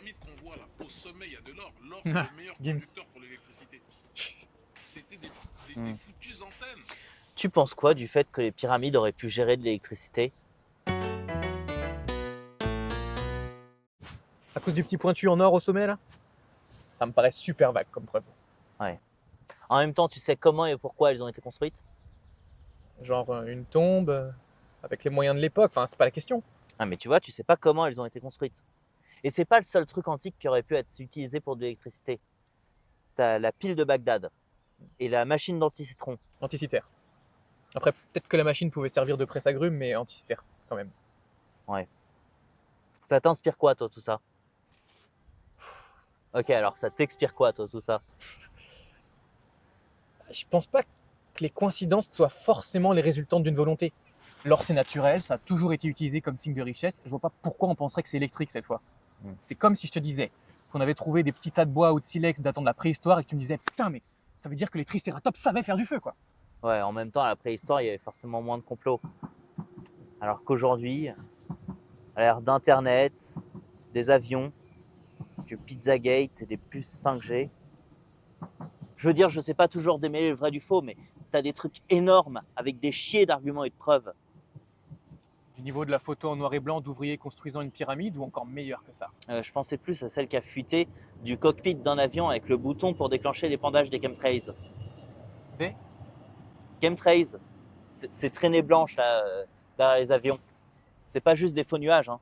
pyramides qu'on voit là, au sommet, il y a de l'or. L'or, c'est le meilleur Gims. conducteur pour l'électricité. C'était des Hmm. foutues antennes. Tu penses quoi du fait que les pyramides auraient pu gérer de l'électricité? À cause du petit pointu en or au sommet là? Ça me paraît super vague comme preuve. En même temps, tu sais comment et pourquoi elles ont été construites? Genre une tombe avec les moyens de l'époque, enfin c'est pas la question. Ah, mais tu vois, tu sais pas comment elles ont été construites. Et c'est pas le seul truc antique qui aurait pu être utilisé pour de l'électricité. T'as la pile de Bagdad et la machine d'anticitron. Anticitaire. Après, peut-être que la machine pouvait servir de presse-agrumes, mais anticitaire quand même. Ça t'inspire quoi, toi, tout ça? Ok, alors ça t'expire quoi, toi, tout ça? Je pense pas que les coïncidences soient forcément les résultantes d'une volonté. L'or c'est naturel, ça a toujours été utilisé comme signe de richesse. Je vois pas pourquoi on penserait que c'est électrique cette fois. C'est comme si je te disais qu'on avait trouvé des petits tas de bois ou de silex datant de la préhistoire et que tu me disais putain mais ça veut dire que les tricératops savaient faire du feu quoi. Ouais, en même temps, à la préhistoire, il y avait forcément moins de complots. Alors qu'aujourd'hui, à l'ère d'Internet, des avions, du Pizzagate et des puces 5G, je veux dire, je sais pas toujours démêler le vrai du faux, mais t'as des trucs énormes avec des chiers d'arguments et de preuves. Du niveau de la photo en noir et blanc d'ouvriers construisant une pyramide ou encore meilleur que ça. Je pensais plus à celle qui a fuité du cockpit d'un avion avec le bouton pour déclencher l'épandage des chemtrails. Des Chemtrails, ces traînées blanches là, derrière les avions. C'est pas juste des faux nuages, hein.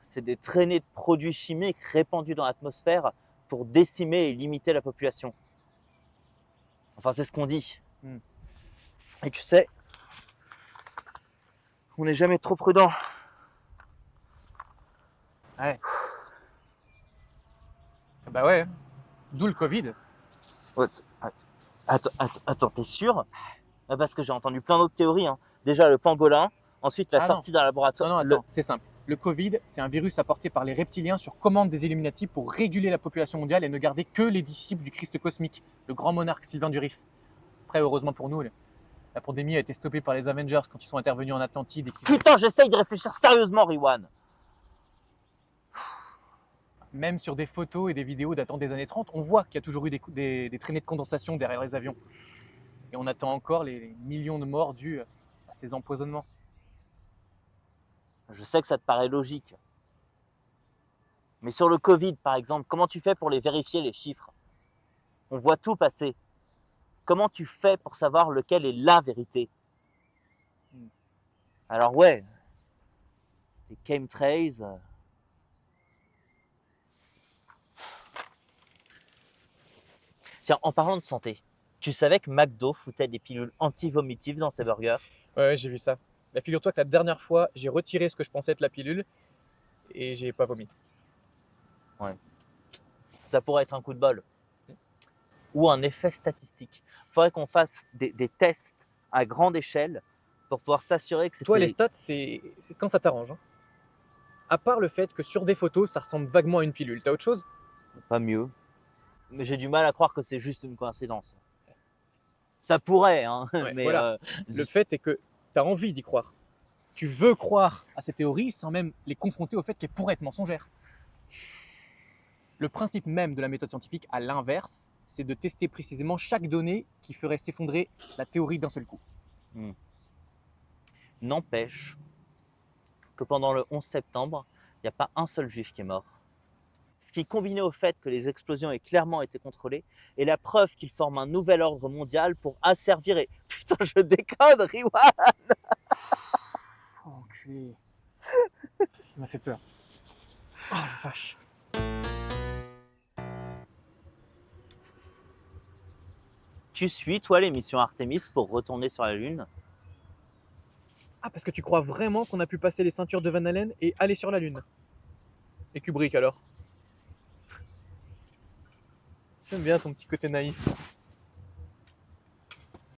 C'est des traînées de produits chimiques répandus dans l'atmosphère pour décimer et limiter la population. Enfin, c'est ce qu'on dit. Et tu sais, on n'est jamais trop prudent. Ouais. Bah ouais. D'où le Covid. Attends, t'es sûr? Parce que j'ai entendu plein d'autres théories, hein. Déjà le pangolin, ensuite la Ah sortie d'un laboratoire. Non, attends, c'est simple. Le Covid, c'est un virus apporté par les reptiliens sur commande des Illuminati pour réguler la population mondiale et ne garder que les disciples du Christ cosmique, le grand monarque Sylvain du Rif. Après, heureusement pour nous, la pandémie a été stoppée par les Avengers quand ils sont intervenus en Atlantide. Putain, j'essaye de réfléchir sérieusement, Riwan. Même sur des photos et des vidéos datant des années 30, on voit qu'il y a toujours eu des traînées de condensation derrière les avions. Et on attend encore les millions de morts dus à ces empoisonnements. Je sais que ça te paraît logique. Mais sur le Covid, par exemple, comment tu fais pour les vérifier, les chiffres? On voit tout passer. Comment tu fais pour savoir lequel est la vérité? Alors ouais, les chemtrails... Tiens, en parlant de santé, tu savais que McDo foutait des pilules anti-vomitives dans ses burgers? Ouais, j'ai vu ça. Mais figure-toi que la dernière fois, j'ai retiré ce que je pensais être la pilule et j'ai pas vomi. Ça pourrait être un coup de bol. Ou un effet statistique. Il faudrait qu'on fasse des tests à grande échelle pour pouvoir s'assurer que Toi, c'était... les stats, c'est quand ça t'arrange. Hein. À part le fait que sur des photos, ça ressemble vaguement à une pilule. T'as autre chose? Pas mieux. Mais j'ai du mal à croire que c'est juste une coïncidence. Ça pourrait, hein. Ouais, Mais voilà. Le fait est que t'as envie d'y croire. Tu veux croire à ces théories sans même les confronter au fait qu'elles pourraient être mensongères. Le principe même de la méthode scientifique, à l'inverse, c'est de tester précisément chaque donnée qui ferait s'effondrer la théorie d'un seul coup. n'empêche que pendant le 11 septembre, il n'y a pas un seul juif qui est mort. Ce qui, combiné au fait que les explosions aient clairement été contrôlées, est la preuve qu'ils forment un nouvel ordre mondial pour asservir et... Putain, je déconne, Riwan! Oh, enculé. Ça m'a fait peur. Oh la vache. Tu suis, toi, l'émission Artemis pour retourner sur la Lune? Ah, parce que tu crois vraiment qu'on a pu passer les ceintures de Van Allen et aller sur la Lune? Et Kubrick alors? J'aime bien ton petit côté naïf.